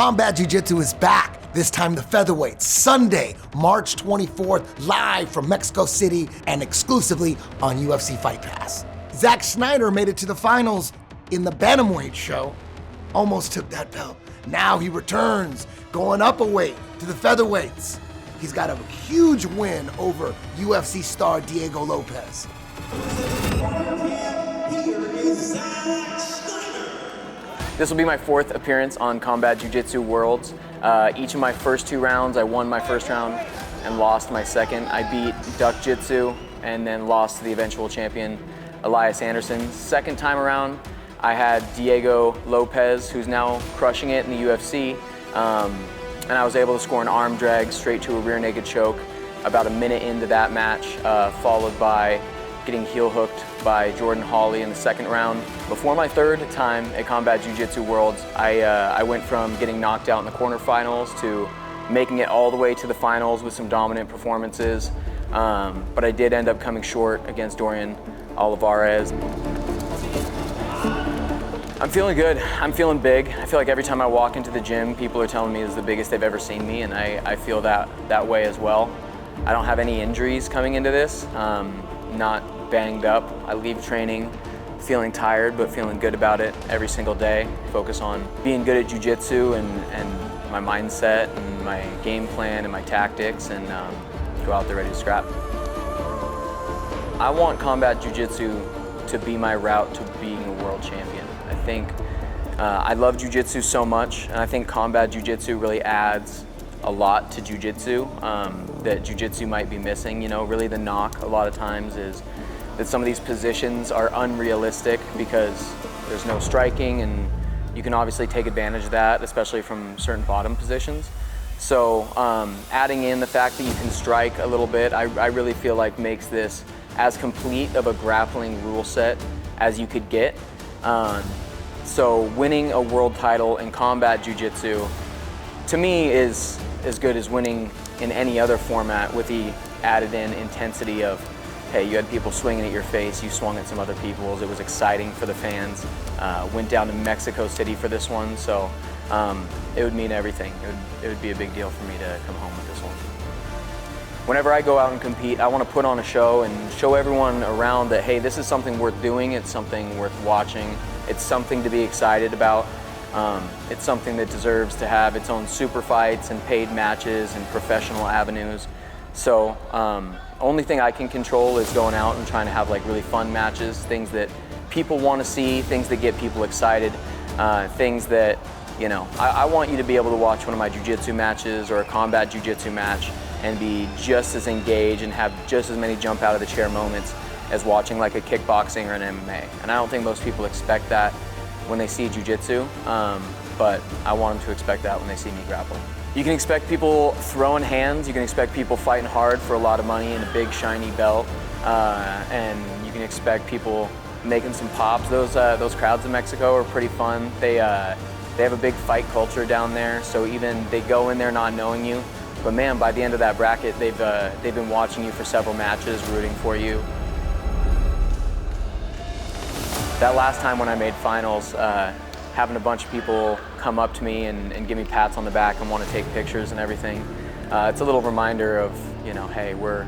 Combat Jiu-Jitsu is back, this time the Featherweights, Sunday, March 24th, live from Mexico City and exclusively on UFC Fight Pass. Zack Snyder made it to the finals in the Bantamweight show, almost took that belt. Now he returns, going up a weight to the Featherweights. He's got a huge win over UFC star Diego Lopez. This will be my fourth appearance on Combat Jiu-Jitsu Worlds. Each of my first two rounds, I won my first round and lost my second. I beat Duck Jitsu and then lost to the eventual champion, Elias Anderson. Second time around, I had Diego Lopez, who's now crushing it in the UFC. And I was able to score an arm drag straight to a rear naked choke about a minute into that match, followed by getting heel hooked by Jordan Hawley in the second round. Before my third time at Combat Jiu-Jitsu Worlds, I went from getting knocked out in the quarterfinals to making it all the way to the finals with some dominant performances. But I did end up coming short against Dorian Olivares. I'm feeling good. I'm feeling big. I feel like every time I walk into the gym, people are telling me it's the biggest they've ever seen me, and I feel that way as well. I don't have any injuries coming into this. Not banged up. I leave training feeling tired, but feeling good about it every single day. Focus on being good at jiu-jitsu and my mindset and my game plan and my tactics, and go out there ready to scrap. I want combat jiu-jitsu to be my route to being a world champion. I think I love jiu-jitsu so much, and I think combat jiu-jitsu really adds a lot to jiu-jitsu that jiu-jitsu might be missing. You know, really the knock a lot of times is that some of these positions are unrealistic because there's no striking, and you can obviously take advantage of that, especially from certain bottom positions. So adding in the fact that you can strike a little bit, I really feel like makes this as complete of a grappling rule set as you could get. So winning a world title in combat jiu-jitsu, to me, is as good as winning in any other format with the added in intensity of, hey, you had people swinging at your face, you swung at some other people's, it was exciting for the fans. Went down to Mexico City for this one, so it would mean everything. It would be a big deal for me to come home with this one. Whenever I go out and compete, I want to put on a show and show everyone around that, hey, this is something worth doing, it's something worth watching, it's something to be excited about. It's something that deserves to have its own super fights and paid matches and professional avenues. So only thing I can control is going out and trying to have like really fun matches, things that people want to see, things that get people excited, things that, you know, I want you to be able to watch one of my jiu-jitsu matches or a combat jiu-jitsu match and be just as engaged and have just as many jump out of the chair moments as watching like a kickboxing or an MMA. And I don't think most people expect that when they see jiu-jitsu, but I want them to expect that when they see me grapple. You can expect people throwing hands, you can expect people fighting hard for a lot of money and a big shiny belt, and you can expect people making some pops. Those crowds in Mexico are pretty fun. They have a big fight culture down there, so even they go in there not knowing you, but man, by the end of that bracket, they've been watching you for several matches, rooting for you. That last time when I made finals, having a bunch of people come up to me and give me pats on the back and want to take pictures and everything, it's a little reminder of, you know, hey, we're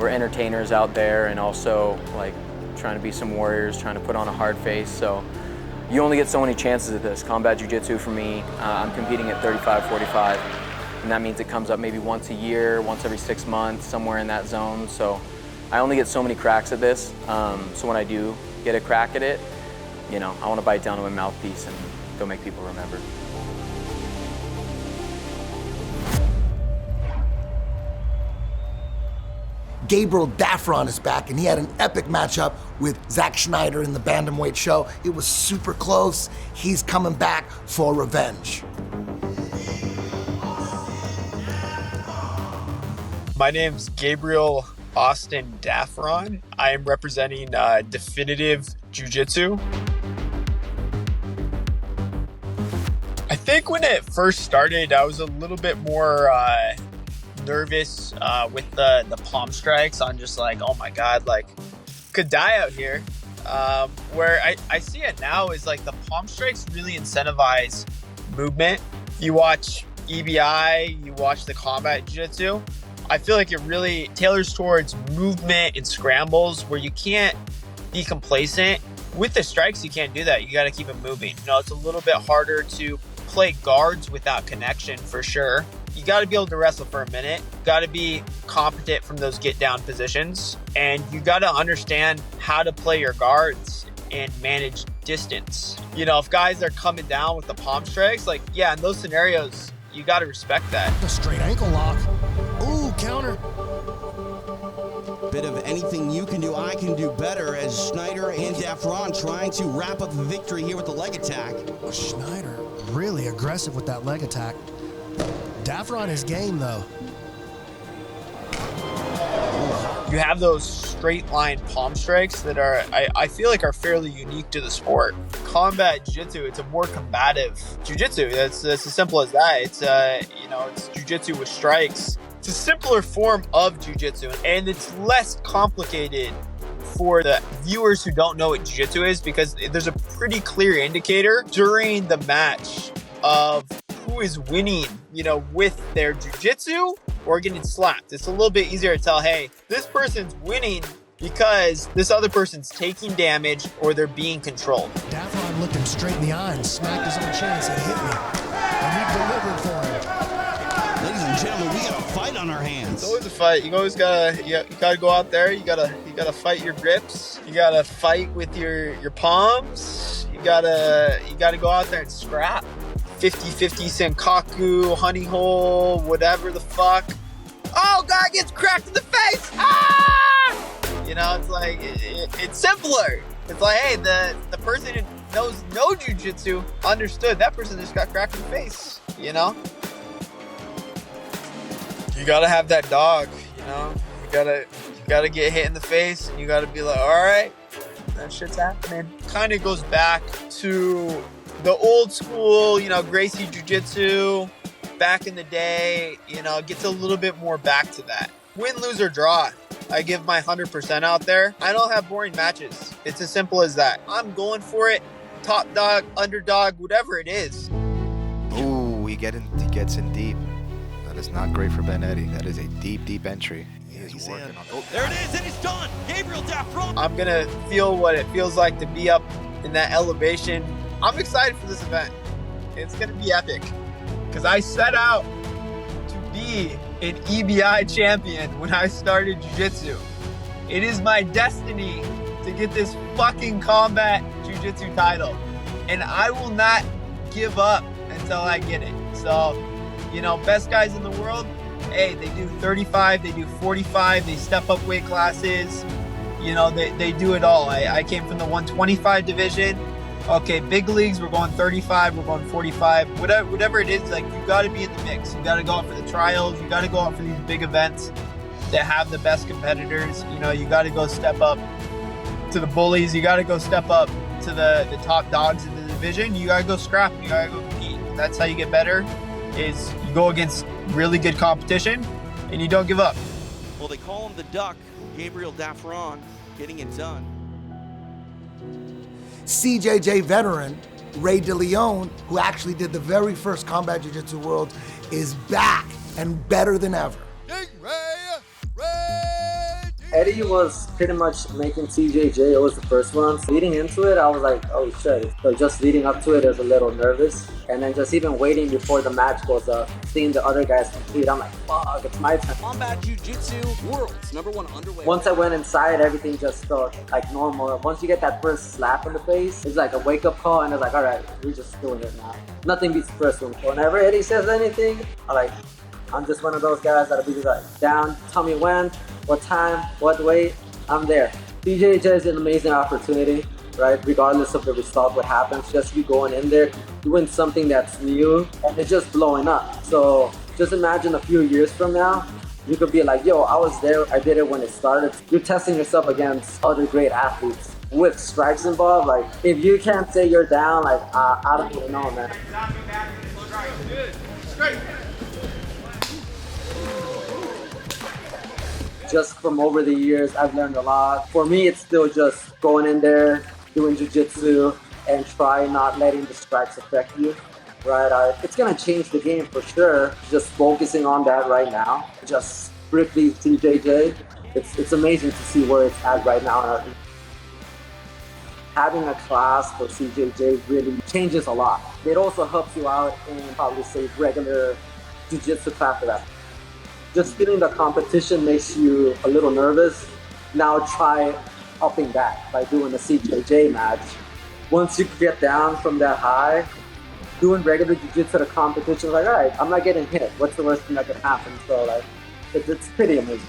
entertainers out there and also like trying to be some warriors, trying to put on a hard face. So you only get so many chances at this. Combat jiu-jitsu for me, I'm competing at 35, 45, and that means it comes up maybe once a year, once every 6 months, somewhere in that zone. So I only get so many cracks at this. So when I do get a crack at it, you know, I want to bite down to my mouthpiece and go make people remember. Gabriel Dafron is back, and he had an epic matchup with Zack Snyder in the Bantamweight show. It was super close. He's coming back for revenge. My name's Gabriel Austin Dafron. I am representing Definitive Jiu-Jitsu. I think when it first started, I was a little bit more nervous with the palm strikes on just like, oh my God, like could die out here. Where I see it now is like the palm strikes really incentivize movement You watch EBI, you watch the combat jiu-jitsu, I feel like it really tailors towards movement and scrambles where you can't be complacent. With the strikes, you can't do that. You got to keep it moving. It's a little bit harder to play guards without connection for sure. You got to be able to wrestle for a minute. You got to be competent from those get down positions. And you got to understand how to play your guards and manage distance. If guys are coming down with the palm strikes, in those scenarios, you got to respect that. A straight ankle lock. Ooh, counter. Bit of anything you can do, I can do better as Schneider and Dafron trying to wrap up the victory here with the leg attack. Schneider really aggressive with that leg attack. Dafron is game though. You have those straight line palm strikes that are, I feel like are fairly unique to the sport. Combat jiu-jitsu, it's a more combative jiu-jitsu. That's as simple as that. It's jiu-jitsu with strikes. It's a simpler form of jiu-jitsu, and it's less complicated for the viewers who don't know what jiu-jitsu is, because there's a pretty clear indicator during the match of who is winning, with their jiu-jitsu or getting slapped. It's a little bit easier to tell, hey, this person's winning because this other person's taking damage or they're being controlled. Dafron looked him straight in the eye and smacked his own chin and said, hit me. And he delivered for him. Ladies and gentlemen, we got a fight on our hands. It's always a fight. You always gotta go out there. You gotta fight your grips. You gotta fight with your palms. You gotta go out there and scrap. 50-50 senkaku, honey hole, whatever the fuck. Oh, guy gets cracked in the face. Ah! It's simpler. It's like, hey, the person who knows no jiu-jitsu understood that person just got cracked in the face. You gotta have that dog. You gotta get hit in the face, and you gotta be like, all right, that shit's happening. Kind of goes back to the old school, Gracie Jiu-Jitsu back in the day, gets a little bit more back to that. Win, lose, or draw. I give my 100% out there. I don't have boring matches. It's as simple as that. I'm going for it. Top dog, underdog, whatever it is. Ooh, he gets in deep. That is not great for Ben Eddy. That is a deep, deep entry. He's working on. Oh, there it is, and he's done. Gabriel Dafron. I'm going to feel what it feels like to be up in that elevation. I'm excited for this event. It's going to be epic because I set out to be an EBI champion when I started jiu-jitsu. It is my destiny to get this fucking combat jiu-jitsu title, and I will not give up until I get it. So, best guys in the world, hey, they do 35, they do 45, they step up weight classes, they do it all. I came from the 125 division. Okay, big leagues, we're going 35, we're going 45, whatever it is, you got to be in the mix. You got to go out for the trials. You got to go out for these big events that have the best competitors. You got to go step up to the bullies. You got to go step up to the top dogs in the division. You got to go scrap. You got to go compete. And that's how you get better, is you go against really good competition and you don't give up. Well, they call him the Duck, Gabriel Dafron, getting it done. CJJ veteran Ray DeLeon, who actually did the very first Combat Jiu-Jitsu World, is back and better than ever. Eddie was pretty much making CJJ. It was the first one. So leading into it, I was like, oh shit. So just leading up to it, I was a little nervous. And then just even waiting before the match goes up, seeing the other guys compete, I'm like, fuck, it's my turn. Combat Jiu-Jitsu Worlds, #1 underway. Once I went inside, everything just felt like normal. Once you get that first slap in the face, it's like a wake-up call, and it's like, all right, we're just doing it now. Nothing beats the first one. So whenever Eddie says anything, I'm just one of those guys that'll be just like, down, tell me when, what time, what weight, I'm there. CJJ is an amazing opportunity, right? Regardless of the result, what happens, just be going in there, doing something that's new, and it's just blowing up. So just imagine a few years from now, you could be like, yo, I was there, I did it when it started. You're testing yourself against other great athletes. With strikes involved, if you can't say you're down, I don't even know, man. Just from over the years, I've learned a lot. For me, it's still just going in there, doing jiu-jitsu, and try not letting the strikes affect you. right? It's gonna change the game for sure. Just focusing on that right now, just strictly CJJ. It's amazing to see where it's at right now. Having a class for CJJ really changes a lot. It also helps you out in probably say regular jiu-jitsu class for that. Just feeling the competition makes you a little nervous. Now try upping that by doing a CJJ match. Once you get down from that high, doing regular jiu-jitsu at a competition, like, all right, I'm not getting hit. What's the worst thing that could happen? So like, it's pretty amazing.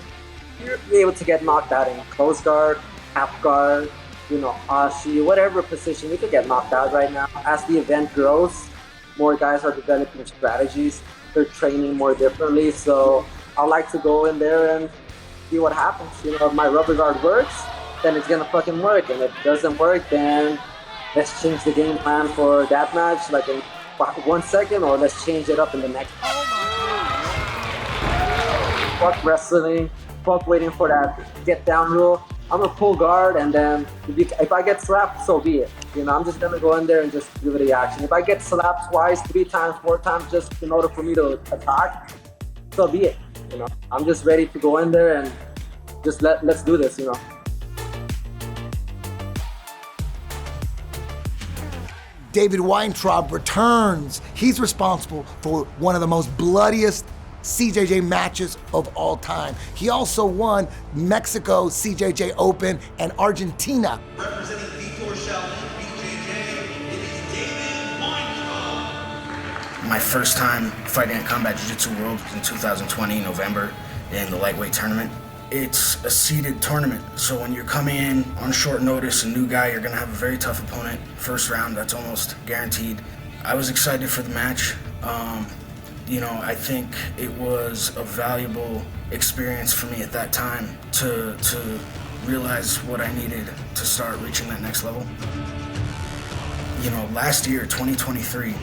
You're able to get knocked out in close guard, half guard, ashi, whatever position, you could get knocked out right now. As the event grows, more guys are developing strategies. They're training more differently. So I like to go in there and see what happens. If my rubber guard works, then it's gonna fucking work. And if it doesn't work, then let's change the game plan for that match, like in 1 second, or let's change it up in the next. Fuck wrestling, fuck waiting for that get down rule. I'm gonna pull guard, and then if I get slapped, so be it. I'm just gonna go in there and just give it a reaction. If I get slapped twice, 3 times, 4 times, just in order for me to attack, so be it. I'm just ready to go in there and just let's do this. David Weintraub returns. He's responsible for one of the most bloodiest CJJ matches of all time. He also won Mexico CJJ Open and Argentina. Representing Vitor Shaolin, BJJ, it is David Weintraub. My first time fighting at Combat Jiu-Jitsu World in 2020, November, in the lightweight tournament. It's a seeded tournament, so when you're coming in on short notice, a new guy, you're gonna have a very tough opponent. First round, that's almost guaranteed. I was excited for the match. I think it was a valuable experience for me at that time to realize what I needed to start reaching that next level. Last year, 2023,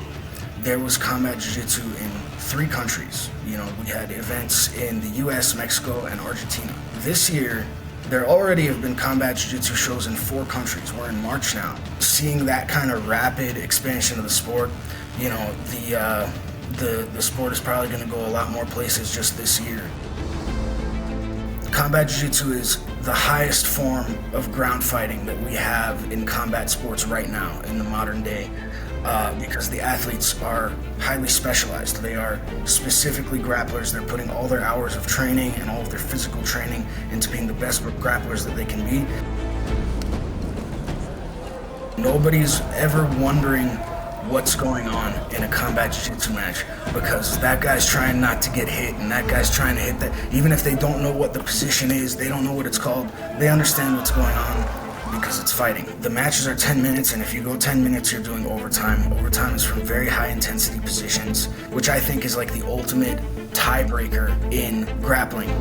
there was combat jiu-jitsu in 3 countries. We had events in the US, Mexico, and Argentina. This year, there already have been combat jiu-jitsu shows in 4 countries. We're in March now. Seeing that kind of rapid expansion of the sport, the sport is probably going to go a lot more places just this year. Combat jiu-jitsu is the highest form of ground fighting that we have in combat sports right now in the modern day, because the athletes are highly specialized. They are specifically grapplers. They're putting all their hours of training and all of their physical training into being the best grapplers that they can be. Nobody's ever wondering what's going on in a combat jiu-jitsu match, because that guy's trying not to get hit and that guy's trying to hit that. Even if they don't know what the position is, they don't know what it's called, they understand what's going on because it's fighting. The matches are 10 minutes, and if you go 10 minutes, you're doing overtime. Overtime is from very high intensity positions, which I think is like the ultimate tiebreaker in grappling.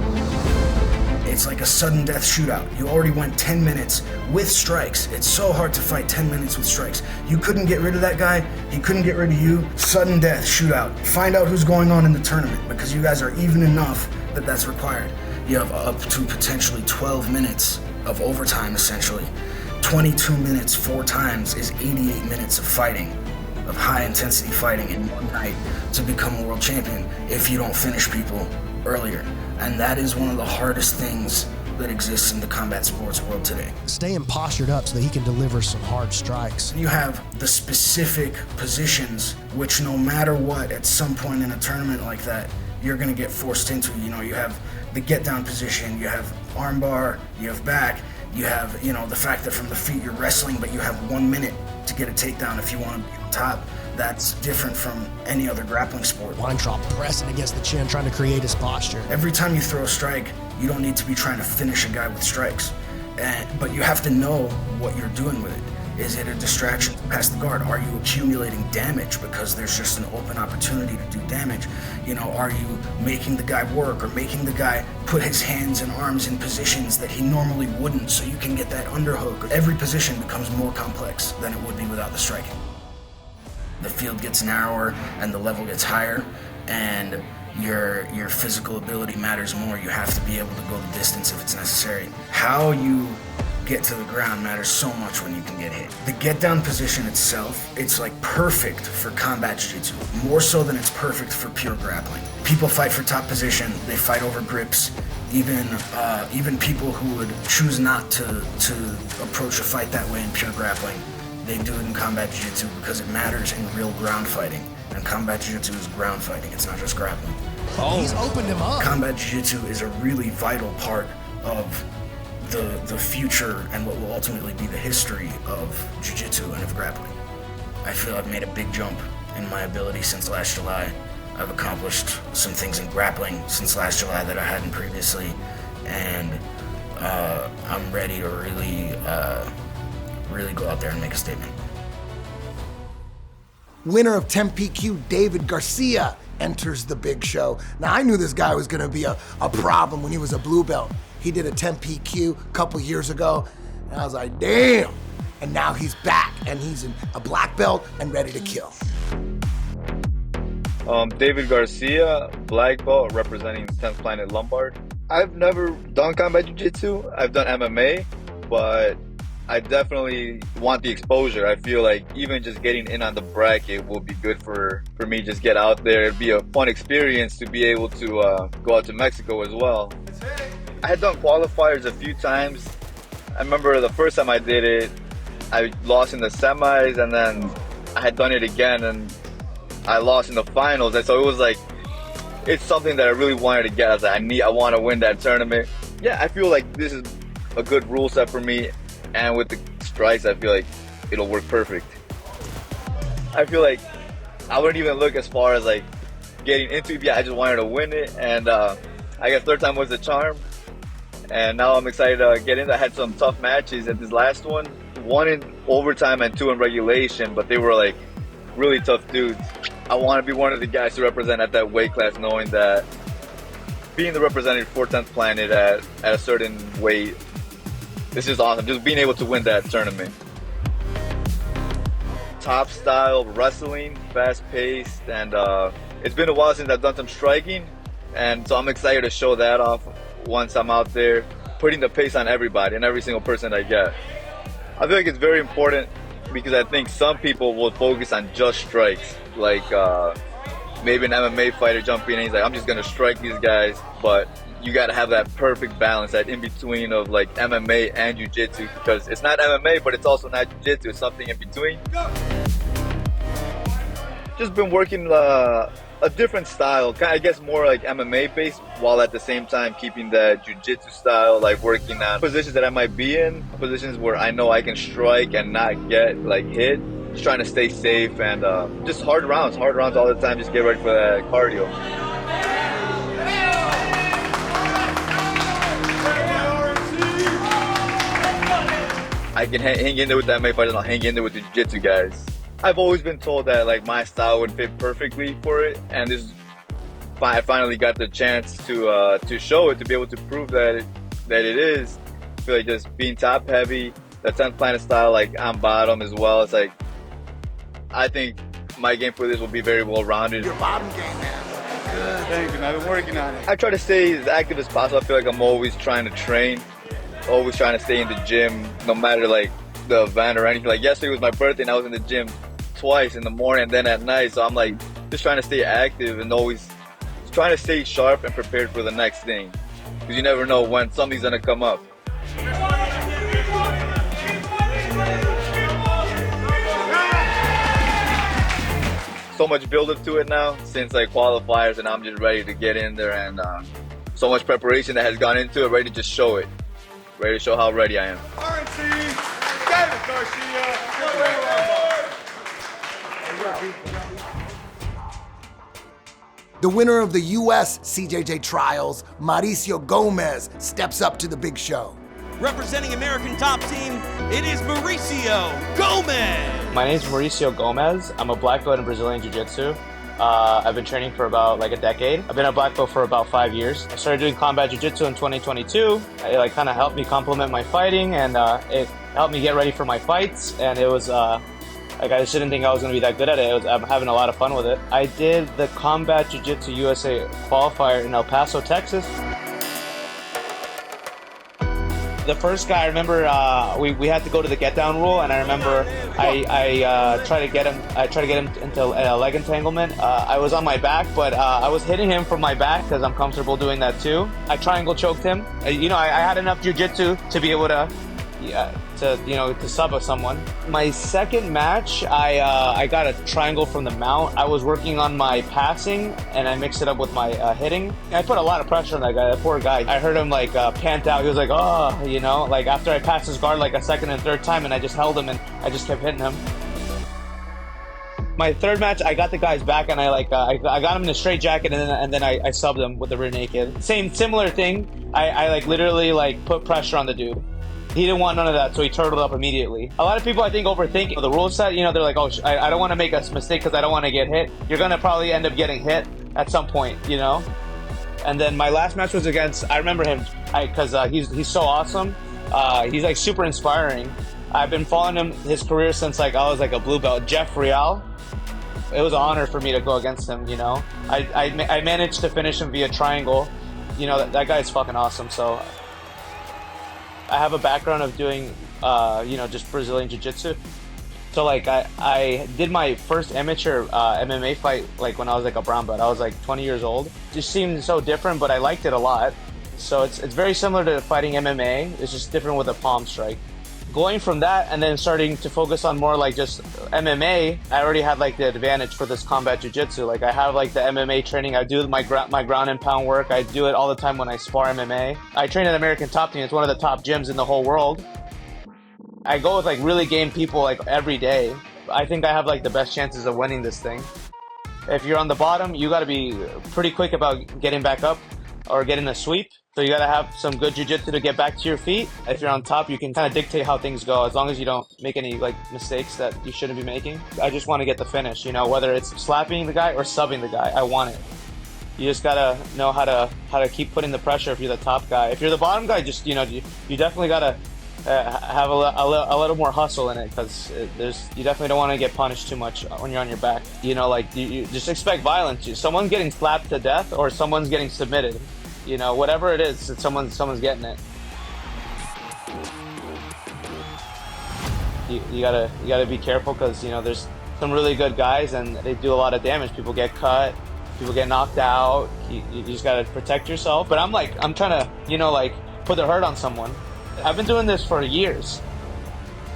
It's like a sudden death shootout. You already went 10 minutes with strikes. It's so hard to fight 10 minutes with strikes. You couldn't get rid of that guy. He couldn't get rid of you. Sudden death shootout. Find out who's going on in the tournament, because you guys are even enough that that's required. You have up to potentially 12 minutes of overtime, essentially. 22 minutes 4 times is 88 minutes of fighting, of high intensity fighting in one night to become a world champion if you don't finish people earlier. And that is one of the hardest things that exists in the combat sports world today. Staying postured up so that he can deliver some hard strikes. You have the specific positions, which no matter what, at some point in a tournament like that, you're gonna get forced into. You have the get down position, you have arm bar, you have back, you have, the fact that from the feet you're wrestling, but you have 1 minute to get a takedown if you want to be on top. That's different from any other grappling sport. Weintraub pressing against the chin, trying to create his posture. Every time you throw a strike, you don't need to be trying to finish a guy with strikes. But you have to know what you're doing with it. Is it a distraction past the guard? Are you accumulating damage because there's just an open opportunity to do damage? Are you making the guy work or making the guy put his hands and arms in positions that he normally wouldn't so you can get that underhook? Every position becomes more complex than it would be without the striking. The field gets narrower and the level gets higher, and your physical ability matters more. You have to be able to go the distance if it's necessary. How you get to the ground matters so much when you can get hit. The get down position itself, it's like perfect for combat jiu-jitsu, more so than it's perfect for pure grappling. People fight for top position, they fight over grips. Even people who would choose not to approach a fight that way in pure grappling, they do it in combat jiu-jitsu because it matters in real ground fighting. And combat jiu-jitsu is ground fighting, it's not just grappling. Oh, he's opened him up. Combat jiu-jitsu is a really vital part of the future and what will ultimately be the history of jiu-jitsu and of grappling. I feel I've made a big jump in my ability since last July. I've accomplished some things in grappling since last July that I hadn't previously, and I'm ready to really go out there and make a statement. Winner of 10 PQ, David Garcia, enters the big show. Now, I knew this guy was gonna be a problem when he was a blue belt. He did a 10 PQ a couple years ago, and I was like, damn. And now he's back, and he's in a black belt and ready to kill. David Garcia, black belt, representing 10th Planet Lombard. I've never done combat jiu-jitsu. I've done MMA, but I definitely want the exposure. I feel like even just getting in on the bracket will be good for me. Just get out there. It'd be a fun experience to be able to go out to Mexico as well. I had done qualifiers a few times. I remember the first time I did it, I lost in the semis, and then I had done it again, and I lost in the finals. And so it was like, it's something that I really wanted to get. I was like, I want to win that tournament. Yeah, I feel like this is a good rule set for me. And with the strikes, I feel like it'll work perfect. I feel like I wouldn't even look as far as like getting into it. Yeah, I just wanted to win it. And I guess third time was the charm. And now I'm excited to get in. I had some tough matches at this last one. 1 in overtime and 2 in regulation, but they were like really tough dudes. I want to be one of the guys to represent at that weight class, knowing that being the representative for 10th Planet at a certain weight, this is awesome. Just being able to win that tournament. Top style wrestling, fast paced, and it's been a while since I've done some striking, and so I'm excited to show that off once I'm out there, putting the pace on everybody and every single person I get. I feel like it's very important because I think some people will focus on just strikes, like maybe an MMA fighter jumping in and he's like, I'm just gonna strike these guys, but you gotta have that perfect balance, that in between of like MMA and jiu-jitsu, because it's not MMA, but it's also not jiu-jitsu, it's something in between. Just been working a different style, I guess more like MMA based, while at the same time keeping that jiu-jitsu style, like working on positions that I might be in, positions where I know I can strike and not get like hit. Just trying to stay safe and just hard rounds all the time, just get ready for that cardio. I can hang in there with that MMA fighters, and I'll hang in there with the jiu-jitsu guys. I've always been told that like my style would fit perfectly for it, and I finally got the chance to show it, to be able to prove that it is. I feel like just being top heavy, the 10th Planet style, like on bottom as well. It's like, I think my game for this will be very well rounded. Your bottom game, man. Good, thank you. I've been working on it. I try to stay as active as possible. I feel like I'm always trying to train, always trying to stay in the gym, no matter like the event or anything. Like yesterday was my birthday and I was in the gym twice, in the morning and then at night. So I'm like just trying to stay active and always trying to stay sharp and prepared for the next thing, because you never know when something's gonna come up. So much build up to it now since like qualifiers, and I'm just ready to get in there, and so much preparation that has gone into it, ready to just show it, ready to show how ready I am. RNC, David Garcia. The winner of the US CJJ trials, Mauricio Gomez, steps up to the big show. Representing American Top Team, it is Mauricio Gomez. My name is Mauricio Gomez. I'm a black belt in Brazilian Jiu-Jitsu. I've been training for about like a decade. I've been a black belt for about 5 years. I started doing combat jiu-jitsu in 2022. It like kind of helped me complement my fighting, and it helped me get ready for my fights. And it was like, I just didn't think I was going to be that good at it. I'm having a lot of fun with it. I did the Combat Jiu-Jitsu USA qualifier in El Paso, Texas. The first guy, I remember we had to go to the get down rule, and I remember I tried to get him into a leg entanglement. I was on my back, but I was hitting him from my back because I'm comfortable doing that too. I triangle choked him. I had enough jiu-jitsu to be able to sub someone. My second match, I got a triangle from the mount. I was working on my passing, and I mixed it up with my hitting. I put a lot of pressure on that guy, that poor guy. I heard him pant out. He was like, oh, after I passed his guard a second and third time, and I just held him, and I just kept hitting him. My third match, I got the guy's back, and I got him in a straight jacket, and then I subbed him with the rear naked. Similar thing. I literally put pressure on the dude. He didn't want none of that, so he turtled up immediately. A lot of people, I think, overthink the rule set. They're like, oh, I don't want to make a mistake because I don't want to get hit. You're going to probably end up getting hit at some point, And then my last match was against, I remember him, because he's so awesome. He's super inspiring. I've been following his career since I was a blue belt. Jeff Real. It was an honor for me to go against him, I managed to finish him via triangle. That guy's fucking awesome, so... I have a background of doing, just Brazilian Jiu-Jitsu. So, I did my first amateur MMA fight, when I was, a brown belt. I was, 20 years old. It just seemed so different, but I liked it a lot. So, it's very similar to fighting MMA. It's just different with a palm strike. Going from that and then starting to focus on more, just MMA, I already had, the advantage for this combat jiu-jitsu. I have, the MMA training. I do my ground and pound work. I do it all the time when I spar MMA. I train at American Top Team. It's one of the top gyms in the whole world. I go with, really game people, every day. I think I have, the best chances of winning this thing. If you're on the bottom, you got to be pretty quick about getting back up or getting a sweep. So you gotta have some good jiu-jitsu to get back to your feet. If you're on top, you can kind of dictate how things go, as long as you don't make any mistakes that you shouldn't be making. I just want to get the finish, whether it's slapping the guy or subbing the guy, I want it. You just gotta know how to keep putting the pressure if you're the top guy. If you're the bottom guy, just you definitely gotta have a little more hustle in it, because you definitely don't want to get punished too much when you're on your back. You just expect violence. Someone's getting slapped to death or someone's getting submitted. Whatever it is, someone's getting it. You gotta be careful, because there's some really good guys and they do a lot of damage. People get cut, people get knocked out. You just gotta protect yourself. But I'm trying to put the hurt on someone. I've been doing this for years.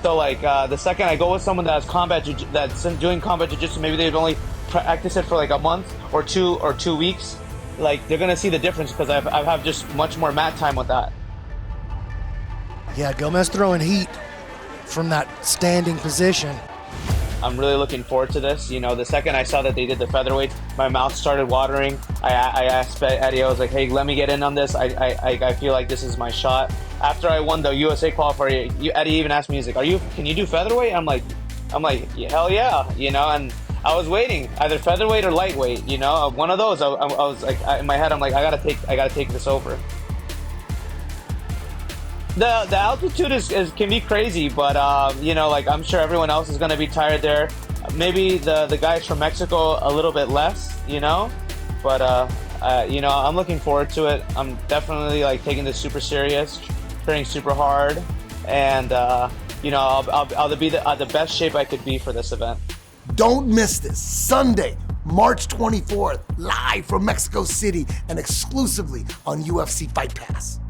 So the second I go with someone that's doing combat jiu-jitsu, maybe they've only practiced it for a month or 2 weeks. They're gonna see the difference, because I have just much more mat time with that. Yeah, Gomez throwing heat from that standing position. I'm really looking forward to this. The second I saw that they did the featherweights, my mouth started watering. I asked Eddie, I was like, hey, let me get in on this. I feel like this is my shot. After I won the USA qualifier, Eddie even asked me, he's like, can you do featherweight? I'm like, yeah, hell yeah, and I was waiting, either featherweight or lightweight, one of those. I was in my head, I'm like, I gotta take this over. The altitude can be crazy, but I'm sure everyone else is gonna be tired there. Maybe the guys from Mexico a little bit less, but I'm looking forward to it. I'm definitely taking this super serious, training super hard, and I'll be the best shape I could be for this event. Don't miss this Sunday, March 24th, live from Mexico City and exclusively on UFC Fight Pass.